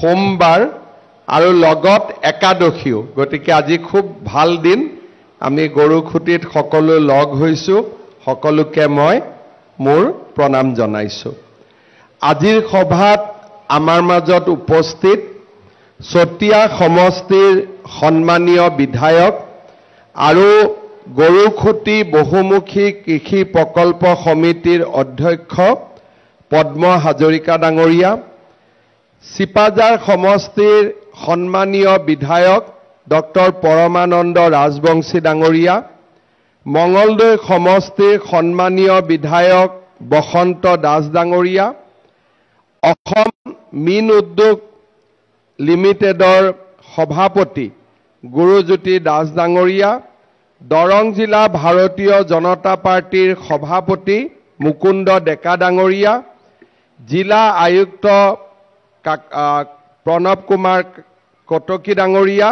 সোমবাৰ আৰু লগত একাদশীও গতিকে আজি খুব ভাল দিন আমি গৰুখুটিত সকলো লগ হৈছো সকলোকে মই মোৰ প্ৰণাম জনাইছো আজিৰ সভাত আমাৰ মাজত উপস্থিত চতিয়া সমষ্টিৰ সন্মানীয় বিধায়ক আৰু গৰুখুটি বহুমুখী কৃষি প্ৰকল্প সমিতিৰ অধ্যক্ষ পদ্ম হাজৰিকা ডাঙৰীয়া সিপাজাৰ সমষ্টিৰ সন্মানীয় বিধায়ক ডক্টৰ পৰমানন্দ ৰাজবংশী ডাঙৰীয়া মঙ্গলদৈ সমষ্টিৰ সন্মানীয় বিধায়ক বসন্ত দাস ডাঙৰীয়া অসম মীন উদ্যোগ লিমিটেডৰ সভাপতি গুৰুজ্যোতি দাস ডাঙৰীয়া দৰং জিলা ভাৰতীয় জনতা পাৰ্টিৰ সভাপতি মুকুন্দ ডেকা ডাঙৰীয়া জিলা আয়ুক্ত প্ৰণৱ কুমাৰ কটকী ডাঙৰীয়া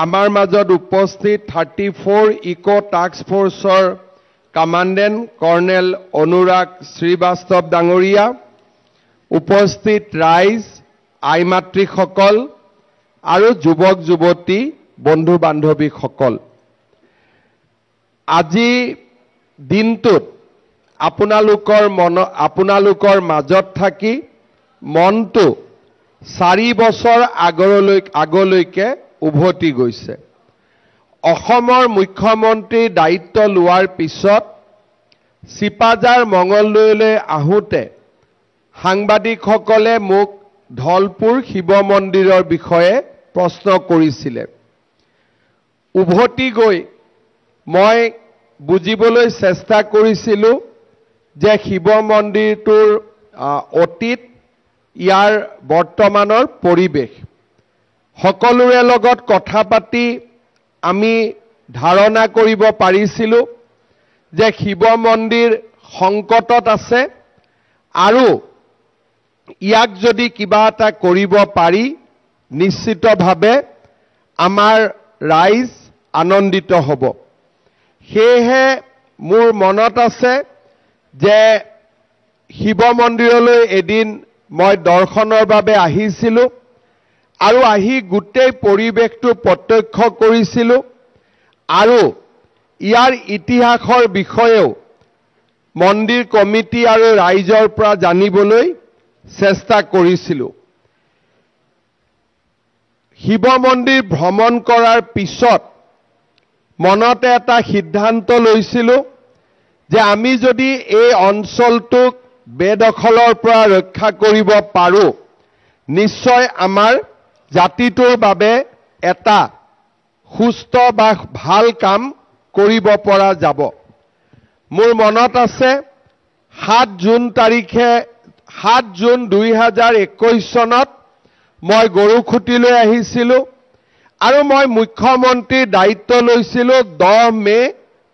আমাৰ মাজত উপস্থিত 34 ইকো টাস্ক ফোৰ্সৰ কমান্ডেন্ট কৰ্নেল অনুৰাগ শ্ৰীবাস্তৱ ডাঙৰীয়া উপস্থিত ৰাইজ আইমাতৃসকল আৰু যুৱক যুৱতী বন্ধু বান্ধৱীসকল আজি দিনটোত আপোনালোকৰ মাজত থাকি মনটো 4 বছৰ আগলৈকে উভতি গৈছে অসমৰ মুখ্যমন্ত্ৰী দায়িত্ব লোৱাৰ পিছত সিপাজাৰ মঙ্গলদৈলৈ আহোঁতে সাংবাদিকসকলে মোক ধলপুৰ শিৱ মন্দিৰৰ বিষয়ে প্ৰশ্ন কৰিছিল উভতি গৈ মই বুজিবলৈ চেষ্টা কৰিছিলো যে শিৱ মন্দিৰটোৰ অতীত ইয়াৰ বৰ্তমানৰ পৰিৱেশ সকলোৰে লগত কথা পাতি আমি ধাৰণা কৰিব পাৰিছিলো যে শিৱ মন্দিৰ সংকটত আছে আৰু ইয়াক যদি কিবা এটা কৰিব পাৰি নিশ্চিতভাৱে আমাৰ ৰাইজ আনন্দিত হ'ব সেয়েহে মোৰ মনত আছে যে শিৱ মন্দিৰলৈ এদিন মই দৰ্শনৰ বাবে আহিছিলো আৰু আহি গোটেই পৰিৱেশটো প্ৰত্যক্ষ কৰিছিলো আৰু ইয়াৰ ইতিহাসৰ বিষয়েও মন্দিৰ কমিটি আৰু ৰাইজৰ পৰা জানিবলৈ চেষ্টা কৰিছিলো শিৱ মন্দিৰ ভ্ৰমণ কৰাৰ পিছত মনতে এটা সিদ্ধান্ত লৈছিলো যে আমি যদি এই অঞ্চলটোক বেদখলৰ পৰা ৰক্ষা কৰিব পাৰো নিশ্চয় আমাৰ জাতিটোৰ বাবে এটা সুস্থ বা ভাল কাম কৰিব পৰা যাব মোৰ মনত আছে 7 জুন 2021 চনত মই গৰুখুটিলৈ আহিছিলো আৰু মই মুখ্যমন্ত্ৰীৰ দায়িত্ব লৈছিলো 10 মে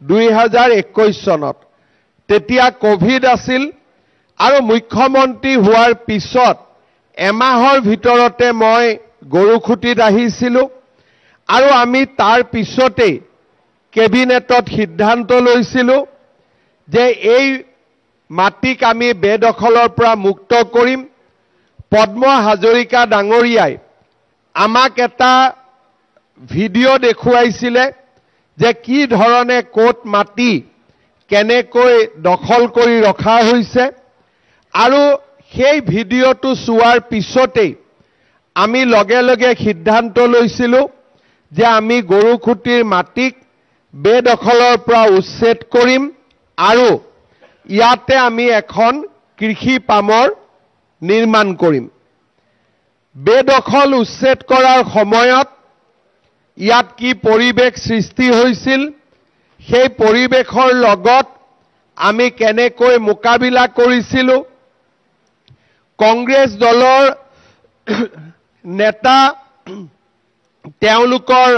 2021 চনত তেতিয়া কোভিড আছিল আৰু মুখ্যমন্ত্ৰী হোৱাৰ পিছত এমাহৰ ভিতৰতে মই গৰুখুটিত আহিছিলো আৰু আমি তাৰ পিছতে কেবিনেটত সিদ্ধান্ত লৈছিলো যে এই মাটিক আমি বেদখলৰ পৰা মুক্ত কৰিম পদ্ম হাজৰিকা ডাঙৰীয়াই আমাক এটা ভিডিঅ' দেখুৱাইছিলে যে কি ধৰণে কোট মাটি কেনেকৈ দখল কৰি ৰখা হৈছে আৰু সেই ভিডিঅ'টো চোৱাৰ পিছতে আমি লগে লগে সিদ্ধান্ত লৈছিলো যে আমি গৰুখুটিৰ মাটিক বেদখলৰ পৰা উচ্ছেদ কৰিম আৰু ইয়াতে আমি এখন কৃষি পামৰ নিৰ্মাণ কৰিম বেদখল উচ্ছেদ কৰাৰ সময়ত ইয়াত কি পৰিৱেশ সৃষ্টি হৈছিল সেই পৰিৱেশৰ লগত আমি কেনেকৈ মোকাবিলা কৰিছিলো কংগ্ৰেছ দলৰ নেতা তেওঁলোকৰ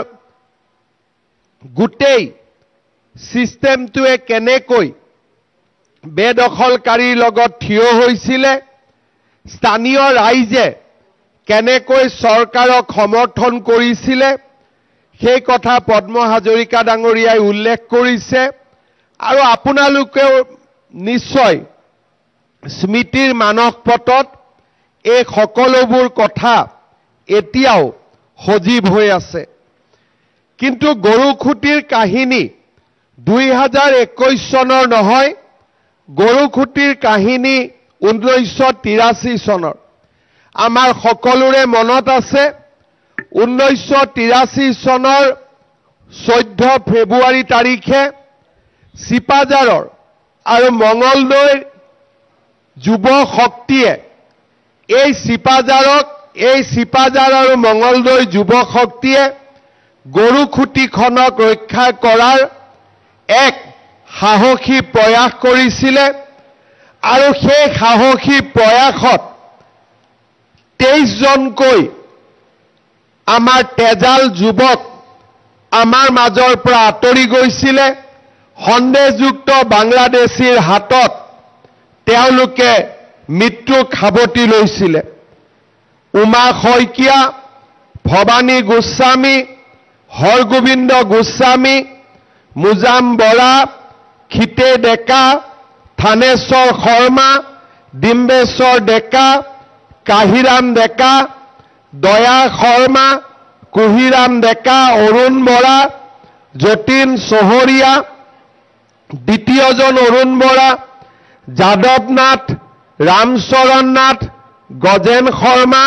গোটেই সিস্টেমটোৱে কেনেকৈ বেদখলকাৰীৰ লগত থিয় হৈছিল স্থানীয় ৰাইজে কেনেকৈ চৰকাৰক সমৰ্থন কৰিছিল সেই কথা পদ্ম হাজৰিকা ডাঙৰীয়াই উল্লেখ কৰিছে আৰু আপোনালোকেও নিশ্চয় স্মৃতিৰ মানস পটত এই সকলোবোৰ কথা এতিয়াও সজীৱ হৈ আছে। কিন্তু গৰুখুটিৰ কাহিনী 2021 চনৰ নহয়, গৰুখুটিৰ কাহিনী 1983 চনৰ। আমাৰ সকলোৰে মনত আছে 1983 চনৰ 14 ফেব্ৰুৱাৰী তাৰিখে চিপাঝাৰৰ আৰু মঙলদৈৰ যুৱ শক্তিয়ে এই চিপাঝাৰ আৰু মঙলদৈৰ যুৱ শক্তিয়ে গৰুখুটিখনক ৰক্ষা কৰাৰ এক সাহসী প্ৰয়াস কৰিছিলে আৰু সেই সাহসী প্ৰয়াসত 23 জনকৈ আমাৰ তেজাল যুৱক আমাৰ মাজৰ পৰা আঁতৰি গৈছিলে। সন্দেহযুক্ত বাংলাদেশীৰ হাতত তেওঁলোকে মৃত্যুক সাৱটি লৈছিলে। উমা শইকীয়া, ভৱানী গোস্বামী, হৰগোবিন্দ গোস্বামী, মুজাম বৰা, খিতে ডেকা, থানেশ্বৰ শৰ্মা, ডিম্বেশ্বৰ ডেকা, কাহিৰাম ডেকা, দয়া শৰ্মা, কুহিৰাম ডেকা, অৰুণ বৰা, যতীন চহৰীয়া, দ্বিতীয়জন অৰুণ বৰা, যাদৱ নাথ, ৰামচৰণ নাথ, গজেন শৰ্মা,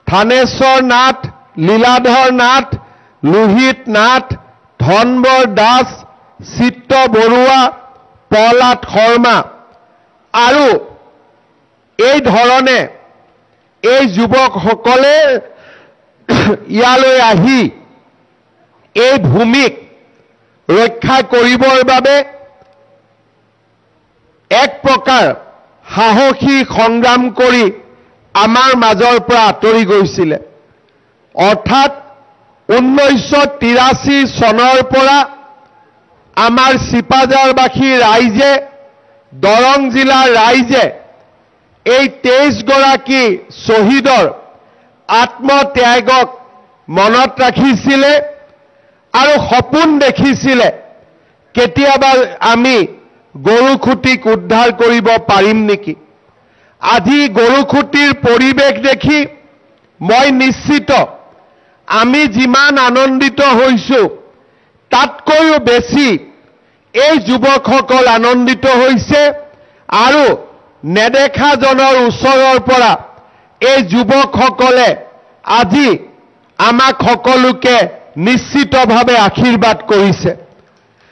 থানেশ্বৰ নাথ, লীলাধৰ নাথ, লোহিত নাথ, ধনবৰ দাস, চিত্ৰ বৰুৱা, প্ৰহ্লাদ শৰ্মা আৰু এই ধৰণে এই যুৱকসকলে ইয়ালৈ আহি এই ভূমিক ৰক্ষা কৰিবৰ বাবে এক প্ৰকাৰ সাহসী সংগ্ৰাম কৰি আমাৰ মাজৰ পৰা আঁতৰি গৈছিলে। অৰ্থাৎ 1983 চনৰ পৰা আমাৰ চিপাঝাৰবাসী ৰাইজে, দৰং জিলাৰ ৰাইজে এই 23 গৰাকী শ্বহীদৰ আত্মত্যাগক মনত ৰাখিছিলে আৰু সপোন দেখিছিলে কেতিয়াবা আমি গৰুখুটিক উদ্ধাৰ কৰিব পাৰিম নেকি। আজি গৰুখুটিৰ পৰিৱেশ দেখি মই নিশ্চিত আমি যিমান আনন্দিত হৈছো তাতকৈও বেছি এই যুৱকসকল আনন্দিত হৈছে আৰু নেদেখাজনৰ ওচৰৰ পৰা এই যুৱকসকলে আজি আমাক সকলোকে নিশ্চিতভাৱে আশীৰ্বাদ কৰিছে।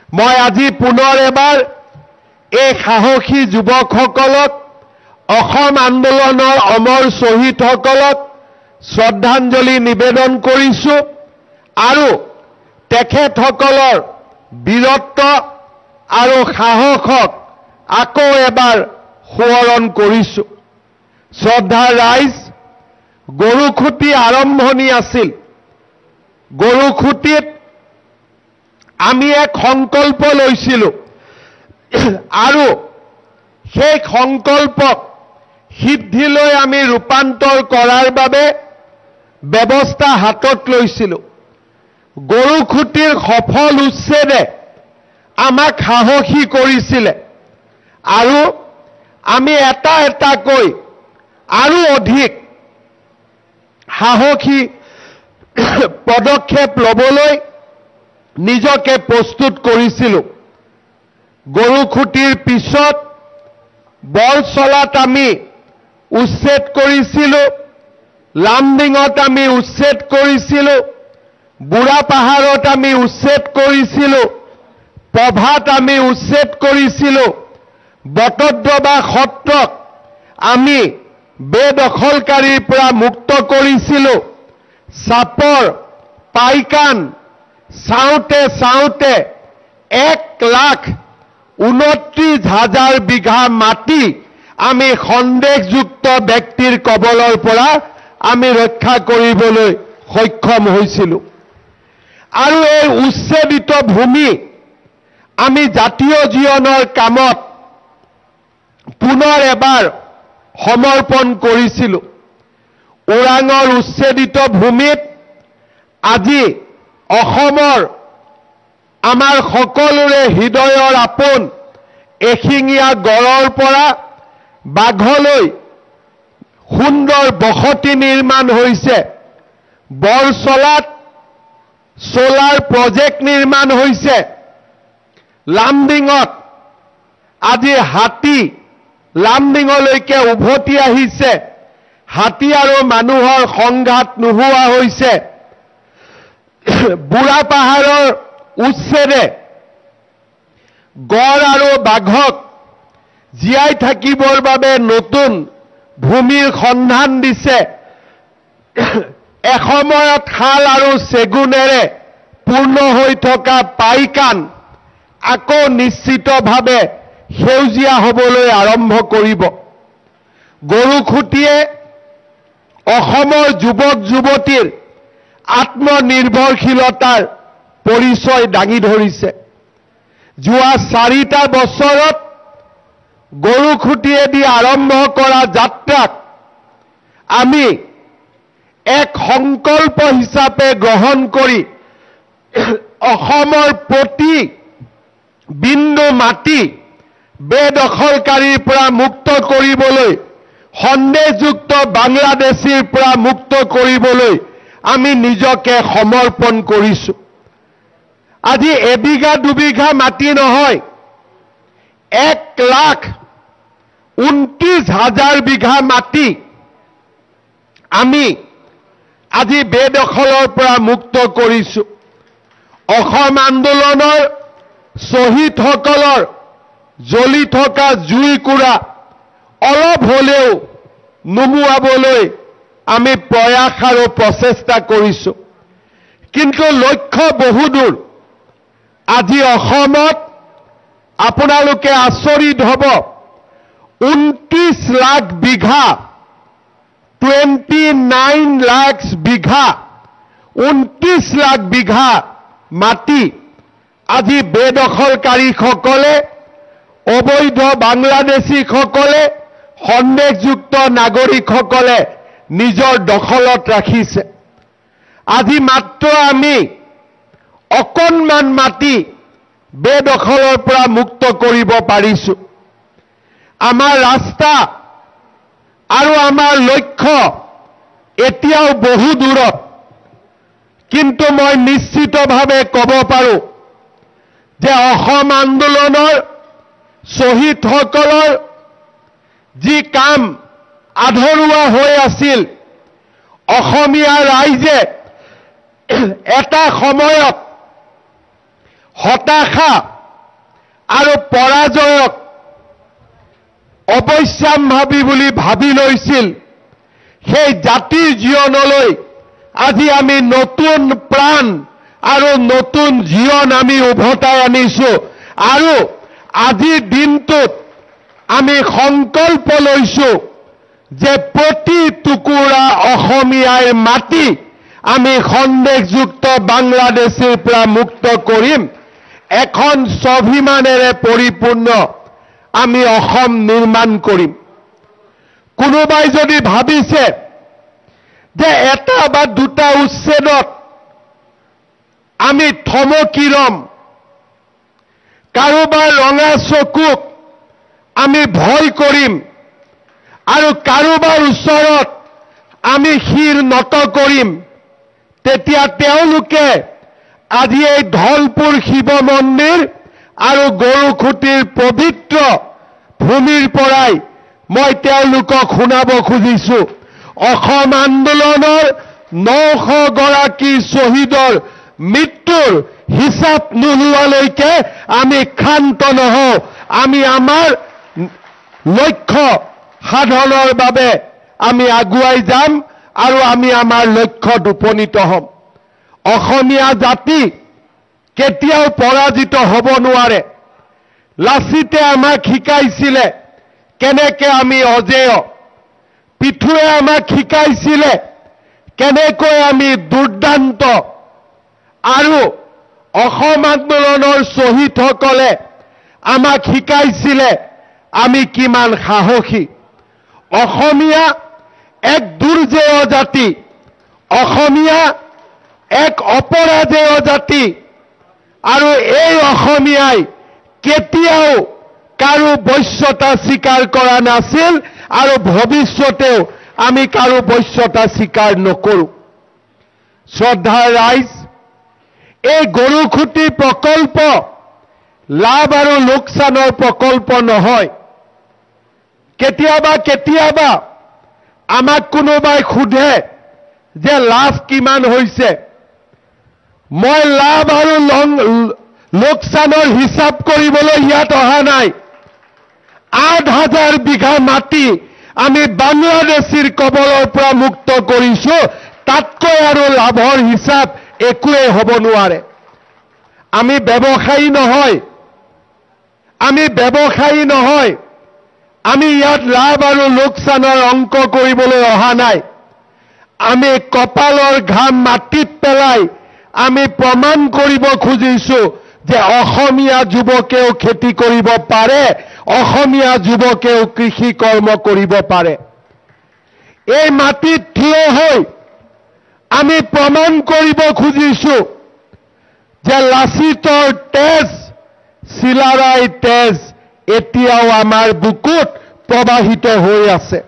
মই আজি পুনৰ এবাৰ এই সাহসী যুৱকসকলক, অসম আন্দোলনৰ অমৰ শ্বহীদসকলক শ্ৰদ্ধাঞ্জলি নিবেদন কৰিছো আৰু তেখেতসকলৰ বীৰত্ব আৰু সাহসক আকৌ এবাৰ সোঁৱৰণ কৰিছো। শ্ৰদ্ধাৰ ৰাইজ, গৰুখুটি আৰম্ভণি আছিল। গৰুখুটিত আমি এক সংকল্প লৈছিলো আৰু সেই সংকল্পক সিদ্ধিলৈ আমি ৰূপান্তৰ কৰাৰ বাবে ব্যৱস্থা হাতত লৈছিলো। গৰুখুটিৰ সফল উচ্ছেদে আমাক সাহসী কৰিছিলে আৰু আমি এটা এটাকৈ আৰু অধিক সাহসী পদক্ষেপ ল'বলৈ নিজকে প্ৰস্তুত কৰিছিলো। গৰুখুটিৰ পিছত বৰচলাত আমি উচ্ছেদ কৰিছিলো, লামডিঙত আমি উচ্ছেদ কৰিছিলো, বুঢ়াপাহাৰত আমি উচ্ছেদ কৰিছিলো, পভাত আমি উচ্ছেদ কৰিছিলো, বটদ্ৰৱা সত্ৰক আমি বেদখলকাৰীৰ পৰা মুক্ত কৰিছিলো। চাপৰ পাইকান চাওঁতে চাওঁতে 1,29,000 বিঘা মাটি আমি সন্দেহযুক্ত ব্যক্তিৰ কবলৰ পৰা আমি ৰক্ষা কৰিবলৈ সক্ষম হৈছিলো আৰু এই উচ্ছেদিত ভূমি আমি জাতীয় জীৱনৰ কামত পুনৰ এবাৰ সমৰ্পণ কৰিছিলো। ওৰাঙৰ উচ্ছেদিত ভূমিত আজি অসমৰ আমাৰ সকলোৰে হৃদয়ৰ আপোন এশিঙীয়া গড়ৰ পৰা বাঘলৈ সুন্দৰ বসতি নিৰ্মাণ হৈছে। বৰচলাত সোলাৰ প্ৰজেক্ট নিৰ্মাণ হৈছে, লামডিঙত আজি হাতী লামডিঙলৈকে উভতি আহিছে, হাতী আৰু মানুহৰ সংঘাত নোহোৱা হৈছে, বুঢ়া পাহাৰৰ উচ্ছেদে গড় আৰু বাঘক জীয়াই থাকিবৰ বাবে নতুন ভূমিৰ সন্ধান দিছে, এসময়ত শাল আৰু চেগুনেৰে পূৰ্ণ হৈ থকা পাইকান আকৌ নিশ্চিতভাৱে সেউজীয়া হ'বলৈ আৰম্ভ কৰিব। গৰুখুঁটিয়ে অসমৰ যুৱক যুৱতীৰ আত্মনিৰ্ভৰশীলতাৰ পৰিচয় দাঙি ধৰিছে। যোৱা 4টা বছৰত গৰুখুঁটিয়েদি আৰম্ভ কৰা যাত্ৰাক আমি এক সংকল্প হিচাপে গ্ৰহণ কৰি অসমৰ প্ৰতি বিন্দু মাটি বেদখলকাৰীৰ পৰা মুক্ত কৰিবলৈ, সন্দেহযুক্ত বাংলাদেশীৰ পৰা মুক্ত কৰিবলৈ আমি নিজকে সমৰ্পণ কৰিছো। আজি এবিঘা দুবিঘা মাটি নহয়, 1,29,000 বিঘা মাটি আমি আজি বেদখলৰ পৰা মুক্ত কৰিছো। অসম আন্দোলনৰ শ্বহীদসকলৰ জ্বলি থকা জুইকুৰা অলপ হলেও নুমুৱাবলৈ আমি প্ৰয়াস আৰু প্ৰচেষ্টা কৰিছো। কিন্তু লক্ষ্য বহুদূৰ। আজি অসমত আপোনালোকে আচৰিত হ'ব, 29 লাখ বিঘা 29 লাখ বিঘা 29 লাখ বিঘা মাটি আজি বেদখলকাৰীসকলে, অবৈধ বাংলাদেশীসকলে, সন্দেহযুক্ত নাগৰিকসকলে নিজৰ দখলত ৰাখিছে। আজি মাত্ৰ আমি অকণমান মাটি বেদখলৰ পৰা মুক্ত কৰিব পাৰিছো। আমাৰ ৰাস্তা আৰু আমাৰ লক্ষ্য এতিয়াও বহু দূৰত, কিন্তু মই নিশ্চিতভাৱে ক'ব পাৰো যে অসম আন্দোলনৰ শ্বহীদসকলৰ যি কাম আধৰুৱা হৈ আছিল, অসমীয়া ৰাইজে এটা সময়ত হতাশা আৰু পৰাজয়ক অৱশ্যম্ভাৱী বুলি ভাবি লৈছিল। সেই জাতিৰ জীৱনলৈ আজি আমি নতুন প্ৰাণ আৰু নতুন জীৱন আমি উভতাই আনিছো। আৰু আজিৰ দিনটোত আমি সংকল্প লৈছো যে প্ৰতি টুকুৰা অসমীয়াৰ মাটি আমি সন্দেহযুক্ত বাংলাদেশীৰ পৰা মুক্ত কৰিম। এখন স্বাভিমানেৰে পৰিপূৰ্ণ আমি অসম নিৰ্মাণ কৰিম। কোনোবাই যদি ভাবিছে যে এটা বা দুটা উচ্ছেদত আমি থমকি ৰম, কাৰোবাৰ ৰঙা চকুক আমি ভয় কৰিম আৰু কাৰোবাৰ ওচৰত আমি শিৰ নত কৰিম, তেতিয়া তেওঁলোকে আজি এই ধলপুৰ শিৱ মন্দিৰ আৰু গৰুখুঁটিৰ পবিত্ৰ ভূমিৰ পৰাই মই তেওঁলোকক শুনাব খুজিছো, অসম আন্দোলনৰ 900 গৰাকী শ্বহীদৰ মৃত্যুৰ হিচাপ নোলোৱালৈকে আমি ক্ষান্ত নহওঁ। আমি আমাৰ লক্ষ্য সাধনৰ বাবে আমি আগুৱাই যাম আৰু আমি আমাৰ লক্ষ্যত উপনীত হ'ম। অসমীয়া জাতি কেতিয়াও পৰাজিত হ'ব নোৱাৰে। লাচিতে আমাক শিকাইছিলে কেনেকে আমি অজেয়, পিঠুৱে আমাক শিকাইছিলে কেনেকৈ আমি দুৰ্দান্ত, আৰু অসম আন্দোলনৰ শ্বহীদসকলে আমাক শিকাইছিলে আমি কিমান সাহসী। অসমীয়া এক দুৰ্জেয় জাতি, অসমীয়া এক অপৰাজেয় জাতি, আৰু এই অসমীয়াই কেতিয়াও কাৰো বশ্যতা স্বীকাৰ কৰা নাছিল আৰু ভৱিষ্যতেও আমি কাৰো বশ্যতা স্বীকাৰ নকৰো। শ্ৰদ্ধাৰ ৰাইজ, এই গৰুখুঁটি প্ৰকল্প লাভ আৰু লোকচানৰ প্ৰকল্প নহয়। কেতিয়াবা কেতিয়াবা আমাক কোনোবাই সোধে যে লাভ কিমান হৈছে। মই লাভ আৰু লোকচানৰ হিচাপ কৰিবলৈ ইয়াত অহা নাই। 8,000 বিঘা মাটি আমি বাংলাদেশীৰ কবলৰ পৰা মুক্ত কৰিছো, তাতকৈ আৰু লাভৰ হিচাপ একোৱেই হ'ব নোৱাৰে। আমি ব্যৱসায়ী নহয়, আমি ইয়াত লাভ আৰু লোকচানৰ অংক কৰিবলৈ অহা নাই। আমি কপালৰ ঘাম মাটিত পেলাই আমি প্ৰমাণ কৰিব খুজিছো যে অসমীয়া যুৱকেও খেতি কৰিব পাৰে, অসমীয়া যুৱকেও কৃষি কৰ্ম কৰিব পাৰে। এই মাটিত থিয় হৈ আমি প্ৰমাণ কৰিব খুজিছো যে লাচিতৰ তেজ, চিলাৰায় তেজ এতিয়াও আমাৰ বুকুত প্ৰবাহিত হৈ আছে।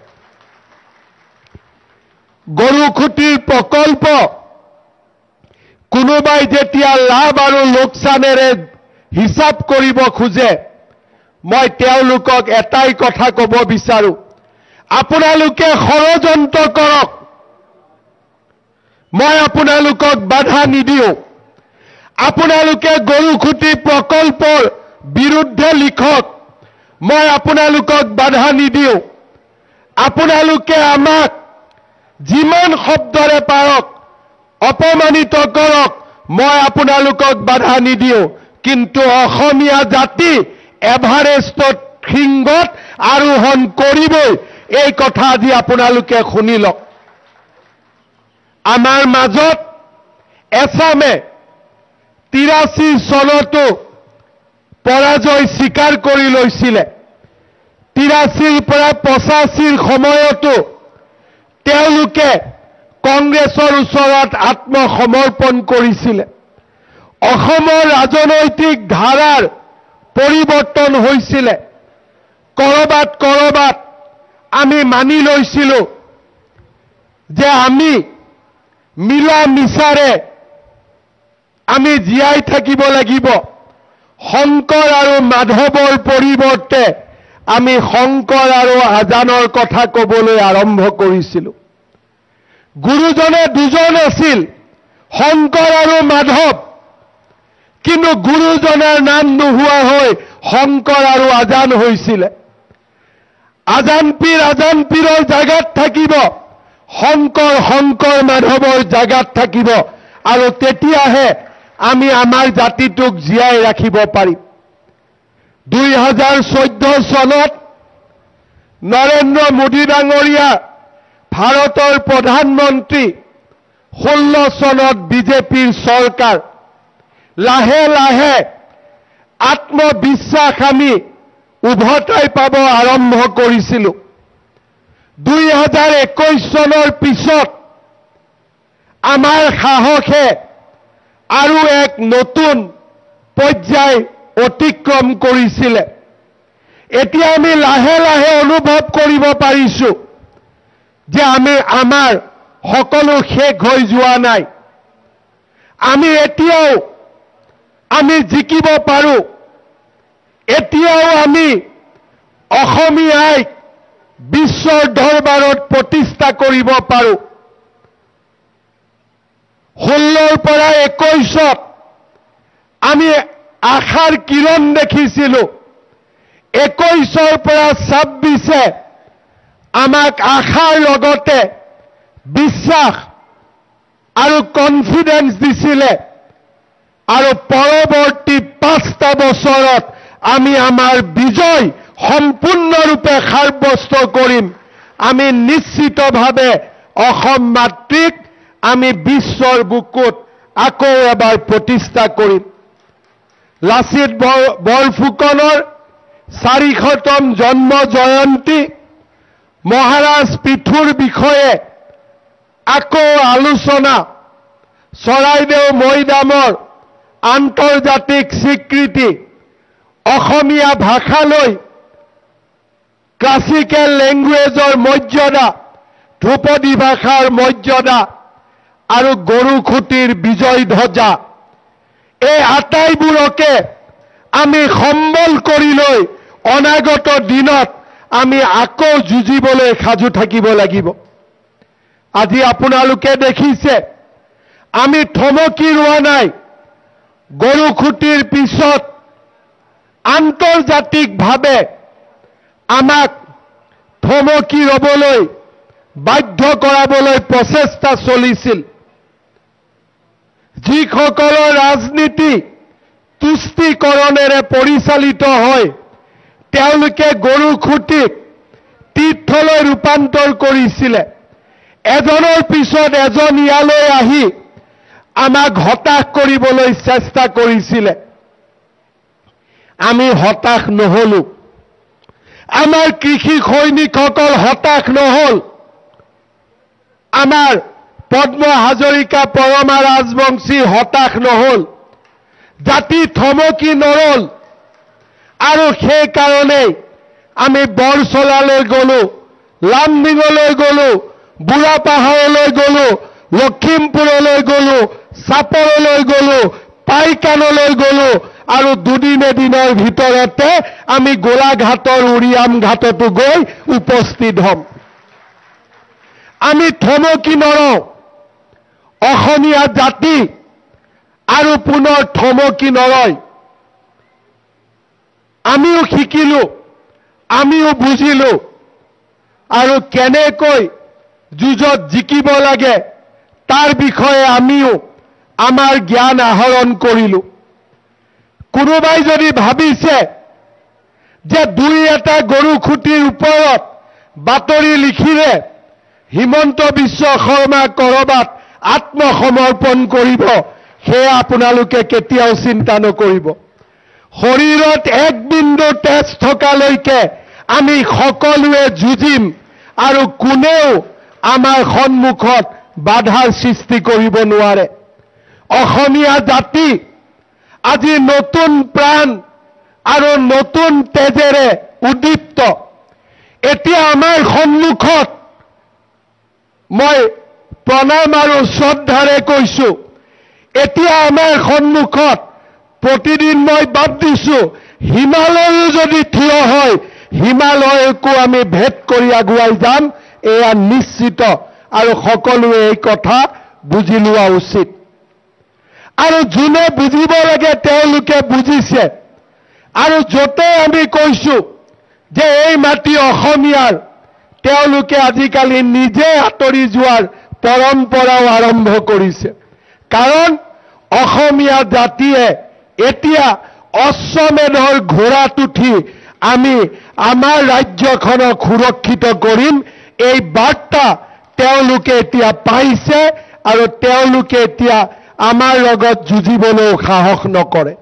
গৰুখুঁটিৰ প্ৰকল্প কোনোবাই যেতিয়া লাভ আৰু লোকচানেৰে হিচাপ কৰিব খোজে, মই তেওঁলোকক এটাই কথা ক'ব বিচাৰো, আপোনালোকে ষড়যন্ত্ৰ কৰক, মই আপোনালোকক বাধা নিদিওঁ। আপোনালোকে গৰুখুঁটি প্ৰকল্পৰ বিৰুদ্ধে লিখক, মই আপোনালোকক বাধা নিদিওঁ। আপোনালোকে আমাক যিমান শব্দৰে পাৰক অপমানিত কৰক, মই আপোনালোকক বাধা নিদিওঁ। কিন্তু অসমীয়া জাতি এভাৰেষ্টত শৃংগত আৰোহণ কৰিবই, এই কথা আজি আপোনালোকে শুনি লওক। আমাৰ মাজত এছামে 83 চনতো পৰাজয় স্বীকাৰ কৰি লৈছিলে। 83ৰ পৰা 85ৰ সময়তো তেওঁলোকে কংগ্ৰেছৰ ওচৰত আত্মসমৰ্পণ কৰিছিলে। অসমৰ ৰাজনৈতিক ধাৰাৰ পৰিৱৰ্তন হৈছিলে। কৰবাত আমি মানি লৈছিলো যে আমি মিলা মিছাৰে আমি জীয়াই থাকিব লাগিব। শংকৰ আৰু মাধৱৰ পৰিৱৰ্তে আমি শংকৰ আৰু আজানৰ কথা ক'বলৈ আৰম্ভ কৰিছিলো। গুৰুজনে দুজন আছিল, শংকৰ আৰু মাধৱ, কিন্তু গুৰুজনাৰ নাম নোহোৱা হৈ শংকৰ আৰু আজান হৈছিলে। আজান পীৰৰ জাগাত থাকিব, শংকৰ মাধৱৰ জাগাত থাকিব, আৰু তেতিয়াহে আমি আমাৰ জাতিটোক জীয়াই ৰাখিব পাৰিম। 2014 চনত নৰেন্দ্ৰ মোদী ডাঙৰীয়া ভাৰতৰ প্ৰধানমন্ত্ৰী, 16 চনত বিজেপিৰ চৰকাৰ, লাহে লাহে আত্মবিশ্বাস আমি উভতাই পাব আৰম্ভ কৰিছিলো। 2021 চনৰ পিছত আমাৰ সাহসে আৰু এক নতুন পৰ্যায় অতিক্ৰম কৰিছিলে। এতিয়া আমি লাহে লাহে অনুভৱ কৰিব পাৰিছো যে আমাৰ সকলো শেষ হৈ যোৱা নাই। এতিয়াও আমি জিকিব পাৰো। এতিয়াও আমি অসমীয়াক বিশ্বৰ দৰবাৰত প্ৰতিষ্ঠা কৰিব পাৰো। 16ৰ পৰা 21ত আমি আশাৰ কিৰণ দেখিছিলো। 21ৰ পৰা 26এ আমাক আশাৰ লগতে বিশ্বাস আৰু কনফিডেন্স দিছিলে, আৰু পৰৱৰ্তী 5টা বছৰত আমি আমাৰ বিজয় সম্পূৰ্ণৰূপে সাব্যস্ত কৰিম। আমি নিশ্চিতভাৱে অসম মাতৃক আমি বিশ্বৰ বুকুত আকৌ এবাৰ প্ৰতিষ্ঠা কৰিম। লাচিত বৰফুকনৰ 400তম জন্ম জয়ন্তী, মহাৰাজ পিঠুৰ বিষয়ে আকৌ আলোচনা, চৰাইদেউ মৈদামৰ আন্তৰ্জাতিক স্বীকৃতি, অসমীয়া ভাষালৈ ক্লাছিকেল লেংগুৱেজৰ মৰ্যাদা, ধ্ৰুপদী ভাষাৰ মৰ্যাদা, আৰু গৰুখুটিৰ বিজয় ধ্বজা এই আটাইবোৰকে আমি সম্বল কৰি লৈ অনাগত দিনত আমি আকৌ যুঁজিবলৈ সাজু থাকিব লাগিব। আজি আপোনালোকে দেখিছে আমি থমকি ৰোৱা নাই। গৰুখুটিৰ পিছত আন্তৰ্জাতিকভাৱে আমাক থমকি ৰবলৈ বাধ্য কৰাবলৈ প্ৰচেষ্টা চলিছিল। যিসকলৰ ৰাজনীতি তুষ্টিকৰণেৰে পৰিচালিত হয় তেওঁলোকে গৰুখুটিক তীৰ্থলৈ ৰূপান্তৰ কৰিছিলে। এজনৰ পিছত এজন ইয়ালৈ আহি আমাক হতাশ কৰিবলৈ চেষ্টা কৰিছিলে। আমি হতাশ নহলো। আমাৰ কৃষি সৈনিকসকল হতাশ নহল। আমাৰ পদ্ম হাজৰিকা পৰমা ৰাজবংশী হতাশ নহল। জাতি থমকি নৰল। আৰু সেইকাৰণে আমি বৰচলালৈ গলো, লামডিঙলৈ গলো, বুঢ়াপাহাৰলৈ গলো, লখিমপুৰলৈ গলো, চাপৰলৈ গলো, পাইকানলৈ গলো আৰু দুদিন এদিনৰ ভিতৰতে আমি গোলাঘাটৰ উৰিয়াম ঘাটতো গৈ উপস্থিত হ'ম। আমি থমকি নৰওঁ। অসমীয়া জাতি আৰু পুনৰ থমকি নৰয়। আমিও শিকিলো, আমিও বুজিলো আৰু কেনেকৈ যুঁজত জিকিব লাগে তাৰ বিষয়ে আমিও আমাৰ জ্ঞান আহৰণ কৰিলো। কোনোবাই যদি ভাবিছে যে দুই এটা গৰুখুটিৰ ওপৰত বাতৰি লিখিলে হিমন্ত বিশ্ব শৰ্মা কৰবাত আত্মসমৰ্পণ কৰিব, সেয়া আপোনালোকে কেতিয়াও চিন্তা নকৰিব। শৰীৰত এক বিন্দু তেজ থকালৈকে আমি সকলোৱে যুঁজিম আৰু কোনেও আমাৰ সন্মুখত বাধাৰ সৃষ্টি কৰিব নোৱাৰে। অসমীয়া জাতি আজি নতুন প্ৰাণ আৰু নতুন তেজেৰে উদ্দীপ্ত। এতিয়া আমাৰ সন্মুখত মই প্ৰণাম আৰু শ্ৰদ্ধাৰে কৈছো, এতিয়া আমাৰ সন্মুখত প্ৰতিদিন মই বাদ দিছো হিমালয়ো যদি থিয় হয় হিমালয়কো আমি ভেদ কৰি আগুৱাই যাম, এয়া নিশ্চিত। আৰু সকলোৱে এই কথা বুজি লোৱা উচিত। আৰু যোনে বুজিব লাগে তেওঁলোকে বুজিছে। আৰু য'তে আমি কৈছো যে এই মাটি অসমীয়াৰ, তেওঁলোকে আজিকালি নিজে আঁতৰি যোৱাৰ পৰম্পৰাও আৰম্ভ কৰিছে। কাৰণ অসমীয়া জাতিয়ে এতিয়া অশ্বমেধৰ ঘোঁৰাত উঠি আমি আমাৰ ৰাজ্যখনক সুৰক্ষিত কৰিম, এই বাৰ্তা তেওঁলোকে এতিয়া পাইছে আৰু তেওঁলোকে এতিয়া আমাৰ লগত যুঁজিবলৈও সাহস নকৰে।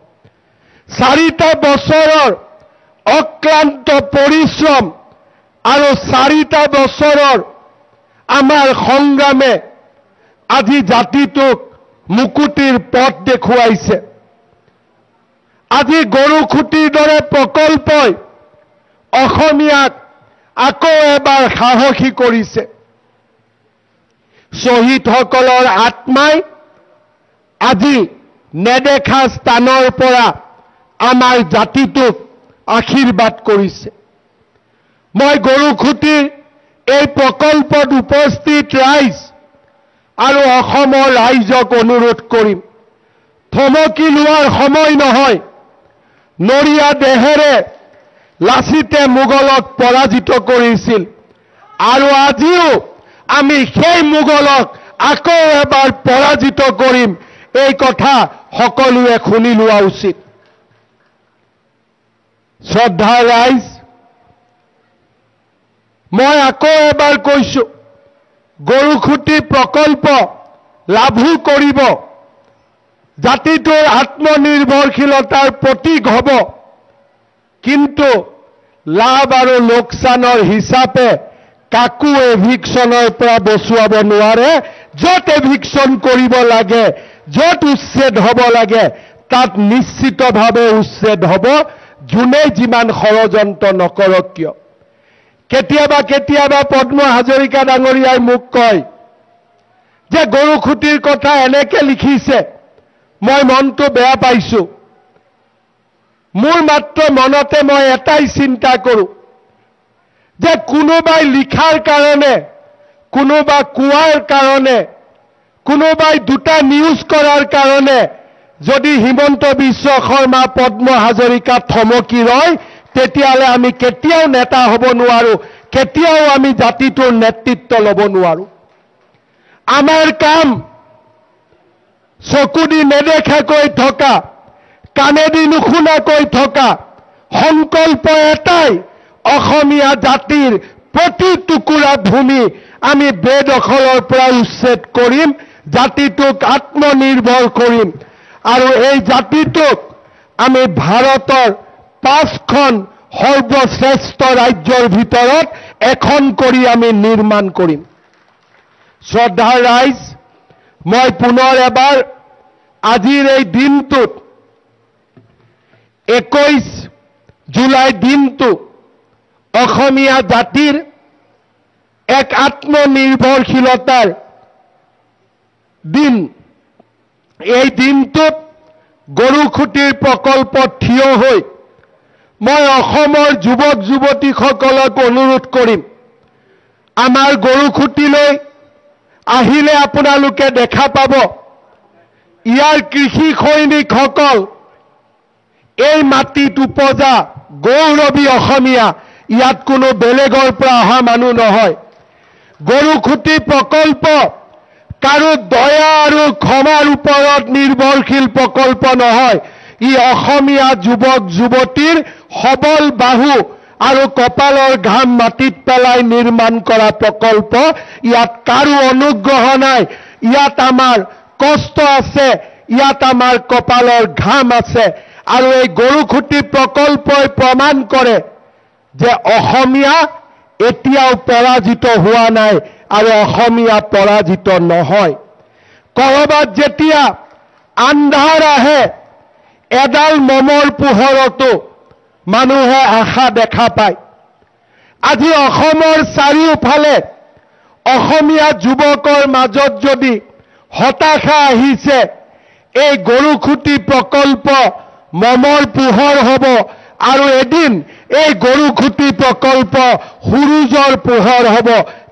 4টা বছৰৰ অক্লান্ত পৰিশ্ৰম আৰু 4টা বছৰৰ আমাৰ সংগ্ৰামে আজি জাতিটোক মুকুতিৰ পথ দেখুৱাইছে। আজি গৰুখুটিৰ দৰে প্ৰকল্পই অসমীয়াক আকৌ এবাৰ সাহসী কৰিছে। শ্বহীদসকলৰ আত্মাই আজি নেদেখা স্থানৰ পৰা আমাৰ জাতিটোক আশীৰ্বাদ কৰিছে। মই গৰুখুটিৰ এই প্ৰকল্পত উপস্থিত ৰাইজ আৰু অসমৰ ৰাইজক অনুৰোধ কৰিম, থমকি লোৱাৰ সময় নহয়। নৰিয়া দেহেৰে লাচিতে মোগলক পৰাজিত কৰিছিল আৰু আজিও আমি সেই মোগলক আকৌ এবাৰ পৰাজিত কৰিম, এই কথা সকলোৱে শুনি লোৱা উচিত। শ্ৰদ্ধাৰ ৰাইজ, মই আকৌ এবাৰ কৈছো, গৰুখুটি প্ৰকল্প লাভো কৰিব, জাতিটোৰ আত্মনিৰ্ভৰশীলতাৰ প্ৰতীক হ'ব। কিন্তু লাভ আৰু লোকচানৰ হিচাপে কাকো এভিকশ্যনৰ পৰা বচুৱাব নোৱাৰে। য'ত এভিকশ্যন কৰিব লাগে, য'ত উচ্ছেদ হ'ব লাগে, তাত নিশ্চিতভাৱে উচ্ছেদ হ'ব, যোনে যিমান ষড়যন্ত্ৰ নকৰক কিয়। কেতিয়াবা কেতিয়াবা পদ্ম হাজৰিকা ডাঙৰীয়াই মোক কয় যে গৰুখুটিৰ কথা এনেকে লিখিছে, মই মনটো বেয়া পাইছো। মোৰ মাত্ৰ মনতে মই এটাই চিন্তা কৰোঁ যে কোনোবাই লিখাৰ কাৰণে, কোনোবা কোৱাৰ কাৰণে, কোনোবাই দুটা নিউজ কৰাৰ কাৰণে যদি হিমন্ত বিশ্ব শৰ্মা, পদ্ম হাজৰিকা থমকি ৰয়, তেতিয়াহ'লে আমি কেতিয়াও নেতা হ'ব নোৱাৰো, কেতিয়াও আমি জাতিটোৰ নেতৃত্ব ল'ব নোৱাৰো। আমাৰ কাম চকু দি নেদেখাকৈ থকা, কাণেদি নুশুনাকৈ থকা, সংকল্প এটাই, অসমীয়া জাতিৰ প্ৰতি টুকুৰা ভূমি আমি বেদখলৰ পৰা উচ্ছেদ কৰিম, জাতিটোক আত্মনিৰ্ভৰ কৰিম, আৰু এই জাতিটোক আমি ভাৰতৰ 5খন সৰ্বশ্ৰেষ্ঠ ৰাজ্যৰ ভিতৰত এখন কৰি আমি নিৰ্মাণ কৰিম। শ্ৰদ্ধাৰ ৰাইজ, মই পুনৰ এবাৰ আজিৰ এই দিনটোত 21 জুলাই দিনটো অসমীয়া জাতিৰ এক আত্মনিৰ্ভৰশীলতাৰ দিন। এই দিনটোত গৰুখুটিৰ প্ৰকল্পত থিয় হৈ মই অসমৰ যুৱক যুৱতীসকলক অনুৰোধ কৰিম, আমাৰ গৰুখুটিলৈ আহিলে আপোনালোকে দেখা পাব ইয়াৰ কৃষি সৈনিকসকল এই মাটিত উপজা গৌৰৱী অসমীয়া, ইয়াত কোনো বেলেগৰ পৰা অহা মানুহ নহয়। গৰুখুটি প্ৰকল্প কাৰো দয়া আৰু ক্ষমাৰ ওপৰত নিৰ্ভৰশীল প্ৰকল্প নহয়, ই অসমীয়া যুৱক যুৱতীৰ সবল বাহু আৰু কপালৰ ঘাম মাটিত পেলাই নিৰ্মাণ কৰা প্ৰকল্প। ইয়াত কাৰো অনুগ্ৰহ নাই, ইয়াত আমাৰ কষ্ট আছে, ইয়াত আমাৰ কপালৰ ঘাম আছে, আৰু এই গৰুখুটি প্ৰকল্পই প্ৰমাণ কৰে যে অসমীয়া এতিয়াও পৰাজিত হোৱা নাই আৰু অসমীয়া পৰাজিত নহয়। কৰবাত যেতিয়া আন্ধাৰ আহে, এডাল মমৰ পোহৰতো মানুহে আশা দেখা পায়। আজি অসমৰ চাৰিওফালে অসমীয়া যুৱকৰ মাজত যদি হতাশা আহিছে, এই গৰুখুটি প্ৰকল্প মমৰ পোহৰ হ'ব, আৰু এদিন এই গৰুখুটি প্ৰকল্প সূৰুজৰ পোহৰ হ'ব,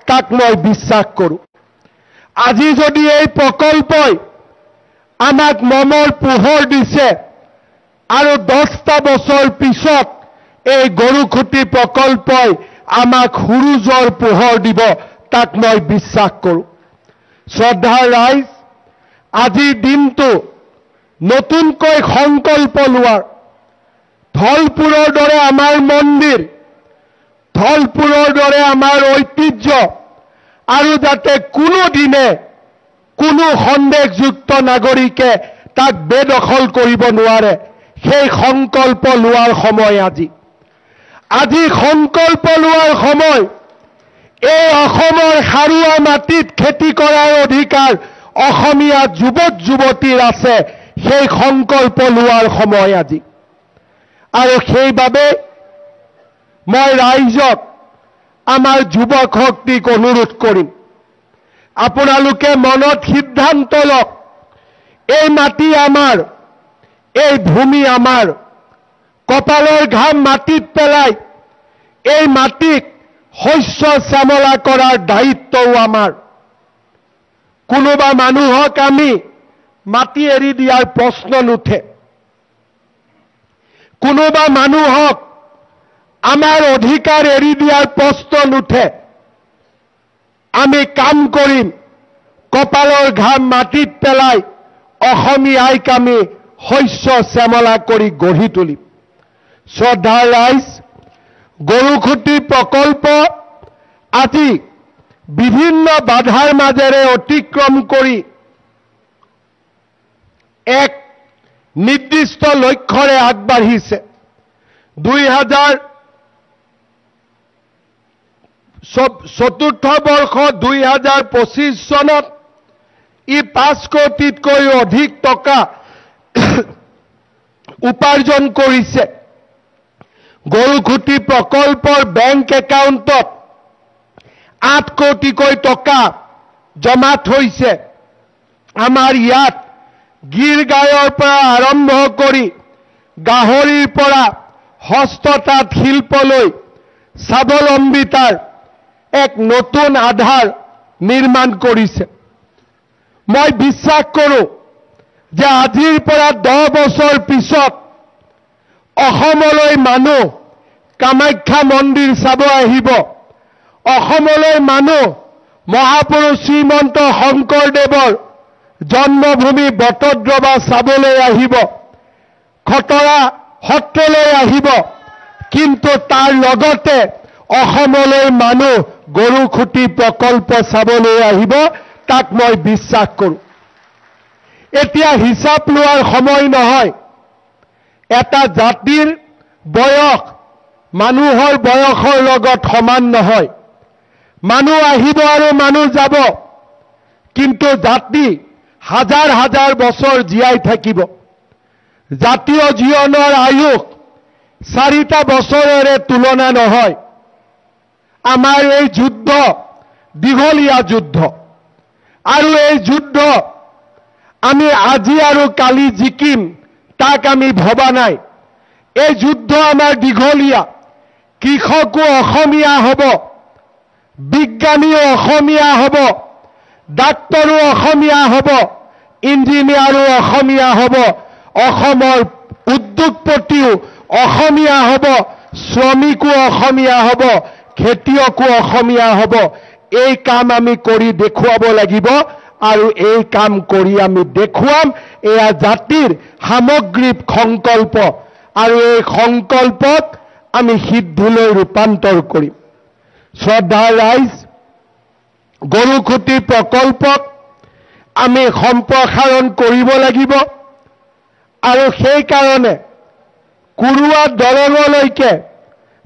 তাক মই বিশ্বাস কৰোঁ। আজি যদি এই প্ৰকল্পই আমাক মমৰ পোহৰ দিছে, আৰু 10টা বছৰ পিছত এই গৰুখুটি প্ৰকল্পই আমাক সূৰুজৰ পোহৰ দিব, তাক মই বিশ্বাস কৰোঁ। শ্ৰদ্ধাৰ ৰাইজ, আজিৰ দিনটো নতুনকৈ সংকল্প লোৱাৰ, ধলপুৰৰ দৰে আমাৰ মন্দিৰ, ধলপুৰৰ দৰে আমাৰ ঐতিহ্য, আৰু যাতে কোনোদিনে কোনো সন্দেহযুক্ত নাগৰিকে তাক বেদখল কৰিব নোৱাৰে, সেই সংকল্প লোৱাৰ সময় আজি। আজি সংকল্প লোৱাৰ সময়। এই অসমৰ সাৰুৱা মাটিত খেতি কৰাৰ অধিকাৰ অসমীয়া যুৱক যুৱতীৰ আছে, সেই সংকল্প লোৱাৰ সময় আজি। আৰু সেইবাবে মই ৰাইজক, আমাৰ যুৱক শক্তিক অনুৰোধ কৰিম, আপোনালোকে মনত সিদ্ধান্ত লওক, এই মাটি আমাৰ, এই ভূমি আমাৰ, কপালৰ ঘাম মাটিত পেলাই এই মাটিক শস্য শ্যামলা কৰাৰ দায়িত্বও আমাৰ। কোনোবা মানুহক আমি মাটি এৰি দিয়াৰ প্ৰশ্ন নুঠে। কোনোবা মানুহক আমাৰ অধিকাৰ এৰি দিয়াৰ প্ৰশ্ন নুঠে। আমি কাম কৰিম, কপালৰ ঘাম মাটিত পেলাই অসমীয়াইক আমি শস্য শ্যামলা কৰি গঢ়ি তুলিম। শ্ৰদ্ধাৰ ৰাইজ, গৰুখুটি প্ৰকল্প আজি বিভিন্ন বাধাৰ মাজেৰে অতিক্ৰম কৰি এক নিৰ্দিষ্ট লক্ষ্যৰে আগবাঢ়িছে। 2004 বৰ্ষ 2025 চনত ই 5 কোটিতকৈ অধিক টকা উপাৰ্জন কৰিছে। গৰুখুটি প্ৰকল্পৰ বেংক একাউণ্টত 8 কোটিকৈ টকা জমা থৈছে। আমাৰ ইয়াত গীৰ গায়ৰ পৰা আৰম্ভ কৰি গাহৰিৰ পৰা হস্ততাঁত শিল্পলৈ স্বাৱলম্বিতাৰ এক নতুন আধাৰ নিৰ্মাণ কৰিছে। মই বিশ্বাস কৰোঁ যে আজিৰ পৰা 10 বছৰ পিছত অসমলৈ মানুহ কামাখ্যা মন্দিৰ চাব আহিব। অসমলৈ মানুহ মহাপুৰুষ শ্ৰীমন্ত শংকৰদেৱৰ জন্মভূমি বটদ্ৰৱা চাবলৈ আহিব, খটৰা সত্ৰলৈ আহিব। কিন্তু তাৰ লগতে অসমলৈ মানুহ গৰুখুটি প্ৰকল্প চাবলৈ আহিব, তাক মই বিশ্বাস কৰোঁ। এতিয়া হিচাপ লোৱাৰ সময় নহয়। এটা জাতিৰ বয়স মানুহৰ বয়সৰ লগত সমান নহয়। মানুহ আহিব আৰু মানুহ যাব, কিন্তু জাতি হাজাৰ হাজাৰ বছৰ জীয়াই থাকিব। জাতীয় জীৱনৰ আয়ুস 4টা বছৰেৰে তুলনা নহয়। আমাৰ এই যুদ্ধ দীঘলীয়া যুদ্ধ, আৰু এই যুদ্ধ আমি আজি আৰু কালি জিকিম তাক আমি ভবা নাই। এই যুদ্ধ আমাৰ দীঘলীয়া। কৃষকো অসমীয়া হ'ব, বিজ্ঞানীও অসমীয়া হ'ব, ডাক্তৰো অসমীয়া হ'ব, ইঞ্জিনিয়াৰো অসমীয়া হ'ব, অসমৰ উদ্যোগপতিও অসমীয়া হ'ব, শ্ৰমিকো অসমীয়া হ'ব, খেতিয়কো অসমীয়া হ'ব। এই কাম আমি কৰি দেখুৱাব লাগিব, আৰু এই কাম কৰি আমি দেখুৱাম। এয়া জাতিৰ সামগ্ৰিক সংকল্প, আৰু এই সংকল্পক আমি সিদ্ধিলৈ ৰূপান্তৰ কৰিম। শ্ৰদ্ধাৰ ৰাইজ, গৰুখুটি প্ৰকল্পক আমি সম্প্ৰসাৰণ কৰিব লাগিব, আৰু সেইকাৰণে কুৰুৱা দলঙলৈকে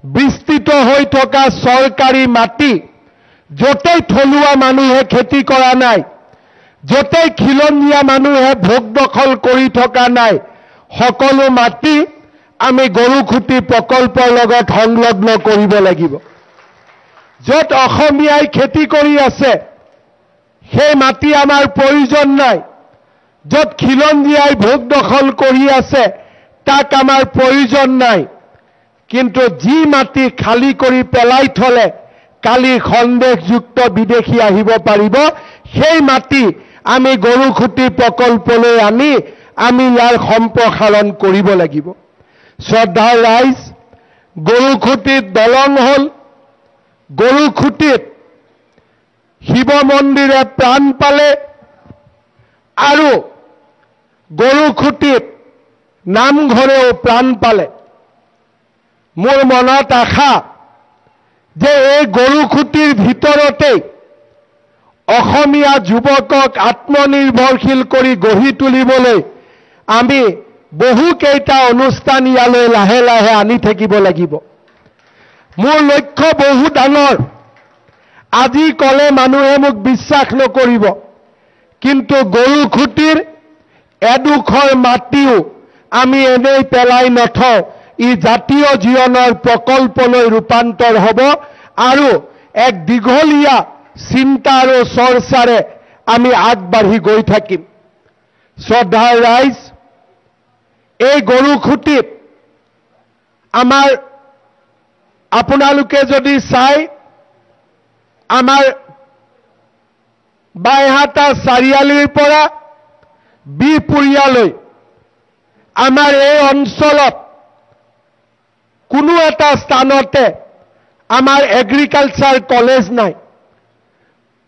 বিস্তৃত হৈ থকা চৰকাৰী মাটি, য'তেই থলুৱা মানুহে খেতি কৰা নাই, য'তেই খিলঞ্জীয়া মানুহে ভোগ দখল কৰি থকা নাই, সকলো মাটি আমি গৰুখুটি প্ৰকল্পৰ লগত সংলগ্ন কৰিব লাগিব। য'ত অসমীয়াই খেতি কৰি আছে সেই মাটি আমাৰ প্ৰয়োজন নাই। য'ত খিলঞ্জীয়াই ভোগ দখল কৰি আছে তাক আমাৰ প্ৰয়োজন নাই। কিন্তু যি মাটি খালী কৰি পেলাই থলে কালি সন্দেহযুক্ত বিদেশী আহিব পাৰিব, সেই মাটি আমি গৰুখুটি প্ৰকল্পলৈ আনি আমি ইয়াৰ সম্প্ৰসাৰণ কৰিব লাগিব। শ্ৰদ্ধাৰ ৰাইজ, গৰুখুটিত দলং হ'ল, গৰুখুটিত শিৱ মন্দিৰে প্ৰাণ পালে, আৰু গৰুখুটিত নামঘৰেও প্ৰাণ পালে। মোৰ মনত আশা যে এই গৰুখুটিৰ ভিতৰতেই অসমীয়া যুৱকক আত্মনিৰ্ভৰশীল কৰি গঢ়ি তুলিবলৈ আমি বহুকেইটা অনুষ্ঠান ইয়ালৈ লাহে লাহে আনি থাকিব লাগিব। মোৰ লক্ষ্য বহু ডাঙৰ। আজি ক'লে মানুহে মোক বিশ্বাস নকৰিব, কিন্তু গৰুখুটিৰ এডোখৰ মাটিও আমি এনেই পেলাই নথওঁ। ই জাতীয় জীৱনৰ প্ৰকল্পলৈ ৰূপান্তৰ হ'ব, আৰু এক দীঘলীয়া চিন্তা আৰু চৰ্চাৰে আমি আগবাঢ়ি গৈ থাকিম। শ্ৰদ্ধাৰ ৰাইজ, এই গৰুখুটিত আমাৰ আপোনালোকে যদি চাই, আমাৰ বাইহাটা চাৰিআলিৰ পৰা বিহপুৰীয়ালৈ আমাৰ এই অঞ্চলত কোনো এটা স্থানতে আমাৰ এগ্ৰিকালচাৰ কলেজ নাই।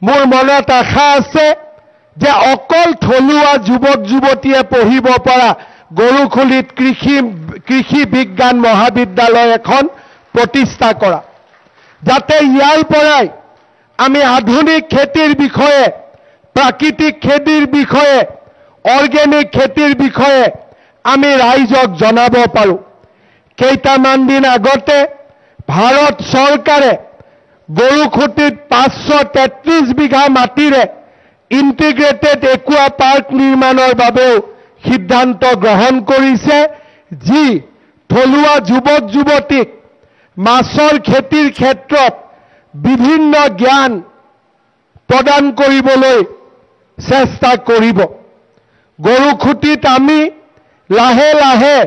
মোৰ মনত আশা আছে যে অকল থলুৱা যুৱক যুৱতীয়ে পঢ়িব পৰা গৰুখুলিত কৃষি বিজ্ঞান মহাবিদ্যালয় এখন প্ৰতিষ্ঠা কৰা, যাতে ইয়াৰ পৰাই আমি আধুনিক খেতিৰ বিষয়ে, প্ৰাকৃতিক খেতিৰ বিষয়ে, অৰ্গেনিক খেতিৰ বিষয়ে আমি ৰাইজক জনাব পাৰোঁ। কেইটামান দিন আগতে ভাৰত চৰকাৰে গৰুখুটিত 533 বিঘা মাটিৰে ইণ্টিগ্ৰেটেড একুৱা পাৰ্ক নিৰ্মাণৰ বাবেও সিদ্ধান্ত গ্ৰহণ কৰিছে, যি থলুৱা যুৱক যুৱতীক মাছৰ খেতিৰ ক্ষেত্ৰত বিভিন্ন জ্ঞান প্ৰদান কৰিবলৈ চেষ্টা কৰিব। গৰুখুটিত আমি লাহে লাহে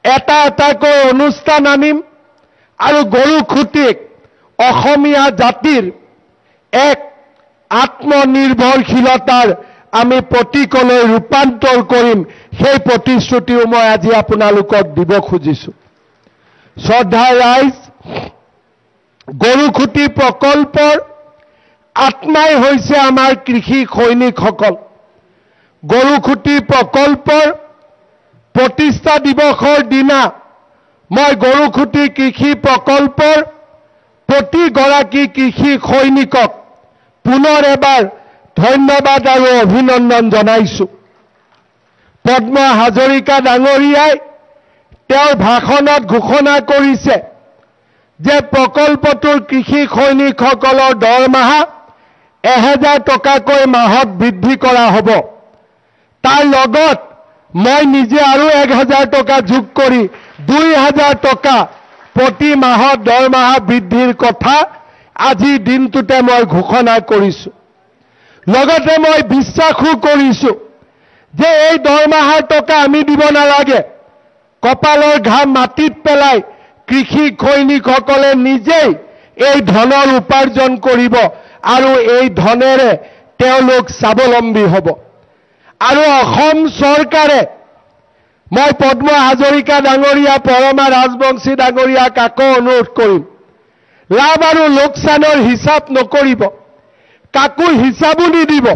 এটা এটাকৈ অনুষ্ঠান আনিম আৰু গৰুখুটিক অসমীয়া জাতিৰ এক আত্মনিৰ্ভৰশীলতাৰ আমি প্ৰতীকলৈ ৰূপান্তৰ কৰিম। সেই প্ৰতিশ্ৰুতিও মই আজি আপোনালোকক দিব খুজিছোঁ। শ্ৰদ্ধা ৰাইজ, গৰুখুটি প্ৰকল্পৰ আত্মাই হৈছে আমাৰ কৃষি সৈনিকসকল। গৰুখুটি প্ৰকল্পৰ প্ৰতিষ্ঠা দিৱসৰ দিনা মই গৰুখুটি কৃষি প্ৰকল্পৰ প্ৰতিগৰাকী কৃষি সৈনিকক পুনৰ এবাৰ ধন্যবাদ আৰু অভিনন্দন জনাইছোঁ। পদ্ম হাজৰিকা ডাঙৰীয়াই তেওঁৰ ভাষণত ঘোষণা কৰিছে যে প্ৰকল্পটোৰ কৃষি সৈনিকসকলৰ দৰমহা 1000 টকাকৈ মাহত বৃদ্ধি কৰা হ'ব। তাৰ লগত মই নিজে আৰু 1000 টকা যোগ কৰি 2000 টকা প্ৰতি মাহত দৰমহা বৃদ্ধিৰ কথা আজিৰ দিনটোতে মই ঘোষণা কৰিছোঁ। লগতে মই বিশ্বাসো কৰিছোঁ যে এই দৰমহাৰ টকা আমি দিব নালাগে। কপালৰ ঘাম মাটিত পেলাই কৃষি সৈনিকসকলে নিজেই এই ধনৰ উপাৰ্জন কৰিব আৰু এই ধনেৰে তেওঁলোক স্বাৱলম্বী হ'ব। আৰু অসম চৰকাৰে, মই পদ্ম হাজৰিকা ডাঙৰীয়া, পৰমা ৰাজবংশী ডাঙৰীয়াক আকৌ অনুৰোধ কৰিম, লাভ আৰু লোকচানৰ হিচাপ নকৰিব, কাকো হিচাপো নিদিব।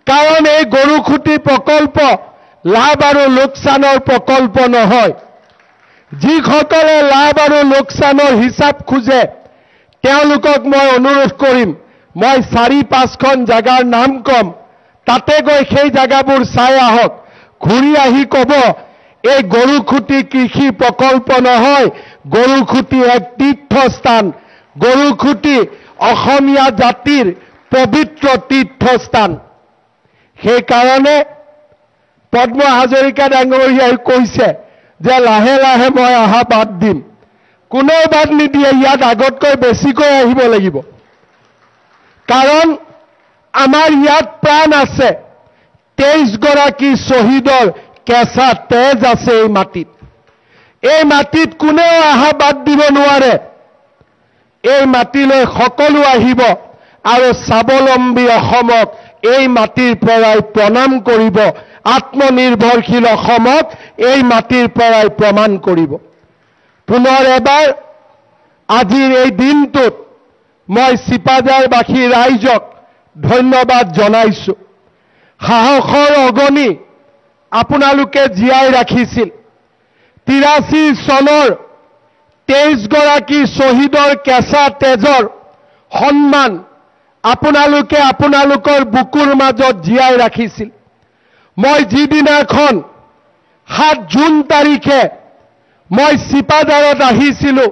কাৰণ এই গৰুখুটি প্ৰকল্প লাভ আৰু লোকচানৰ প্ৰকল্প নহয়। যিসকলে লাভ আৰু লোকচানৰ হিচাপ খোজে তেওঁলোকক মই অনুৰোধ কৰিম, মই 4-5খন জাগাৰ নাম কম, তাতে গৈ সেই জাগাবোৰ চাই আহক। ঘূৰি আহি ক'ব এই গৰুখুটি কৃষি প্ৰকল্প নহয়, গৰুখুটি এক তীৰ্থস্থান, গৰুখুটি অসমীয়া জাতিৰ পবিত্ৰ তীৰ্থস্থান। সেইকাৰণে পদ্ম হাজৰিকা ডাঙৰীয়াই কৈছে যে লাহে লাহে মই অহা বাদ দিম। কোনেও বাদ নিদিয়ে, ইয়াত আগতকৈ বেছিকৈ আহিব লাগিব। কাৰণ আমাৰ ইয়াত প্ৰাণ আছে, 23 গৰাকী শ্বহীদৰ কেঁচা তেজ আছে এই মাটিত। এই মাটিত কোনেও অহা বাদ দিব নোৱাৰে। এই মাটিলৈ সকলো আহিব আৰু স্বাৱলম্বী অসমক এই মাটিৰ পৰাই প্ৰণাম কৰিব। আত্মনিৰ্ভৰশীল অসমক এই মাটিৰ পৰাই প্ৰমাণ কৰিব। পুনৰ এবাৰ আজিৰ এই দিনটোত মই চিপাঝাৰবাসী ৰাইজক ধন্যবাদ জনাইছোঁ। সাহসৰ অগণি আপোনালোকে জীয়াই ৰাখিছিল। 83 চনৰ 23 গৰাকী শ্বহীদৰ কেঁচা তেজৰ সন্মান আপোনালোকে আপোনালোকৰ বুকুৰ মাজত জীয়াই ৰাখিছিল। মই যিদিনাখন 7 জুন তাৰিখে মই চিপাঝাৰত আহিছিলোঁ,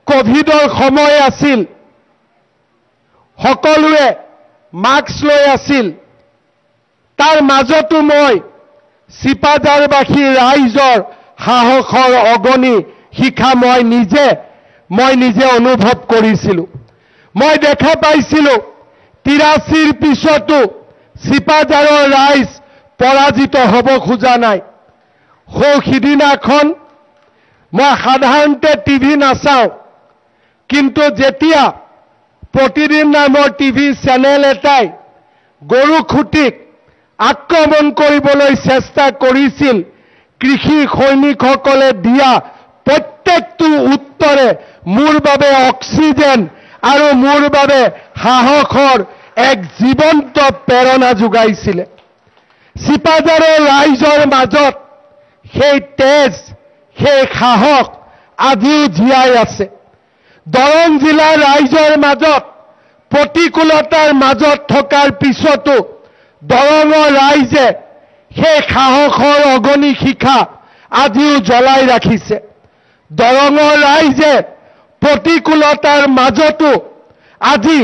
কোভিডৰ সময় আছিল, সকলোৱে মাস্ক লৈ আছিল। তাৰ মাজতো মই চিপাঝাৰবাসী ৰাইজৰ সাহসৰ অগণি শিখা মই নিজে অনুভৱ কৰিছিলোঁ। মই দেখা পাইছিলোঁ 83ৰ পিছতো চিপাঝাৰৰ ৰাইজ পৰাজিত হ'ব খোজা নাই। সিদিনাখন মই সাধাৰণতে টিভি নাচাওঁ, কিন্তু যেতিয়া প্ৰতিদিন নামৰ টিভি চেনেল এটাই গৰুখুটিক আক্ৰমণ কৰিবলৈ চেষ্টা কৰিছিল, কৃষি সৈনিকসকলে দিয়া প্ৰত্যেকটো উত্তৰে মোৰ বাবে অক্সিজেন আৰু মোৰ বাবে সাহসৰ এক জীৱন্ত প্ৰেৰণা যোগাইছিলে। চিপাঝাৰৰ ৰাইজৰ মাজত সেই তেজ, সেই সাহস আজিও জীয়াই আছে। দৰং জিলাৰ ৰাইজৰ মাজত প্ৰতিকূলতাৰ মাজত থকাৰ পিছতো দৰঙৰ ৰাইজে সেই সাহসৰ অগণি শিখা আজিও জ্বলাই ৰাখিছে। দৰঙৰ ৰাইজে প্ৰতিকূলতাৰ মাজতো আজি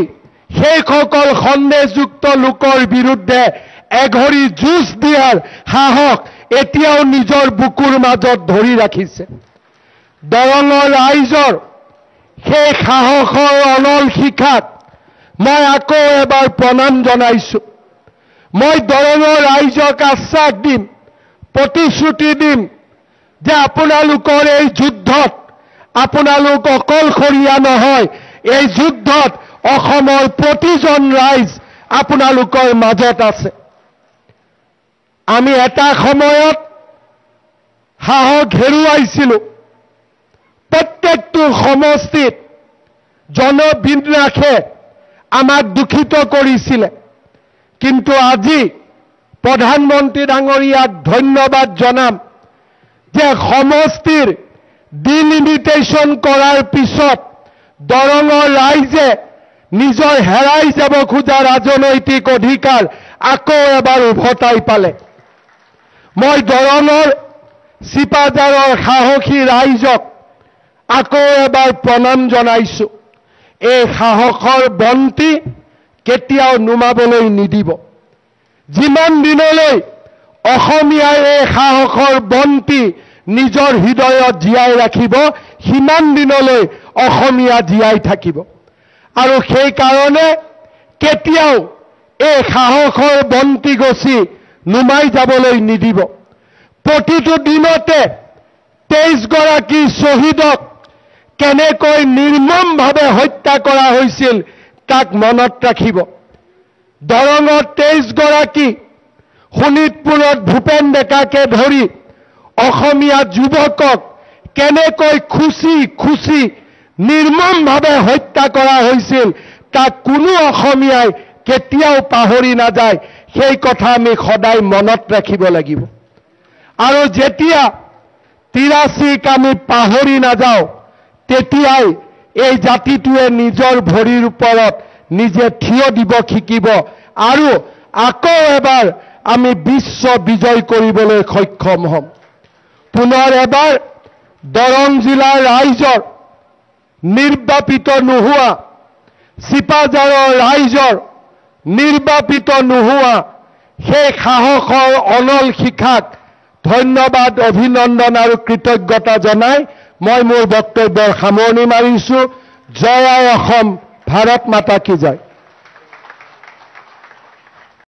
সেইসকল সন্দেহযুক্ত লোকৰ বিৰুদ্ধে এঘৰী যুঁজ দিয়াৰ সাহস এতিয়াও নিজৰ বুকুৰ মাজত ধৰি ৰাখিছে। দৰঙৰ ৰাইজৰ সেই সাহসৰ অনল শিখাত মই আকৌ এবাৰ প্ৰণাম জনাইছোঁ। মই দৰঙৰ ৰাইজক আশ্বাস দিম, প্ৰতিশ্ৰুতি দিম যে আপোনালোকৰ এই যুদ্ধত আপোনালোক অকলশৰীয়া নহয়, এই যুদ্ধত অসমৰ প্ৰতিজন ৰাইজ আপোনালোকৰ মাজত আছে। আমি এটা সময়ত সাহস হেৰুৱাইছিলোঁ। প্ৰত্যেকটো সমষ্টিত জনবিন্যাসে আমাক দূষিত কৰিছিলে, কিন্তু আজি প্ৰধানমন্ত্ৰী ডাঙৰীয়াক ধন্যবাদ জনাম যে সমষ্টিৰ ডিলিমিটেশ্যন কৰাৰ পিছত দৰঙৰ ৰাইজে নিজৰ হেৰাই যাব খোজা ৰাজনৈতিক অধিকাৰ আকৌ এবাৰ উভতাই পালে। মই দৰঙৰ চিপাঝাৰৰ সাহসী ৰাইজক আকৌ এবাৰ প্ৰণাম জনাইছোঁ। এই সাহসৰ বন্তি কেতিয়াও নুমাবলৈ নিদিব। যিমান দিনলৈ অসমীয়াই এই সাহসৰ বন্তি নিজৰ হৃদয়ত জীয়াই ৰাখিব, সিমান দিনলৈ অসমীয়া জীয়াই থাকিব। আৰু সেইকাৰণে কেতিয়াও এই সাহসৰ বন্তি গছি নুমাই যাবলৈ নিদিব। প্ৰতিটো দিনতে 23 গৰাকী শ্বহীদক কেনেকৈ নিৰ্মমভাৱে হত্যা কৰা হৈছিল তাক মনত ৰাখিব। দৰঙত 23 গৰাকী, শোণিতপুৰত ভূপেন ডেকাকে ধৰি অসমীয়া যুৱকক কেনেকৈ খুচি নিৰ্মমভাৱে হত্যা কৰা হৈছিল তাক কোনো অসমীয়াই কেতিয়াও পাহৰি নাযায়। সেই কথা আমি সদায় মনত ৰাখিব লাগিব। আৰু যেতিয়া 83ক আমি পাহৰি নাযাওঁ, তেতিয়াই এই জাতিটোৱে নিজৰ ভৰিৰ ওপৰত নিজে থিয় দিব শিকিব আৰু আকৌ এবাৰ আমি বিশ্ব বিজয় কৰিবলৈ সক্ষম হ'ম। পুনৰ এবাৰ দৰং জিলাৰ ৰাইজৰ নিৰ্বাপিত নোহোৱা, চিপাঝাৰৰ ৰাইজৰ নিৰ্বাপিত নোহোৱা সেই সাহসৰ অনল শিখাক ধন্যবাদ, অভিনন্দন আৰু কৃতজ্ঞতা জনাই মই মোৰ বক্তব্যৰ সামৰণি মাৰিছোঁ। জয় আই অসম, ভাৰত মাতা কি জয়।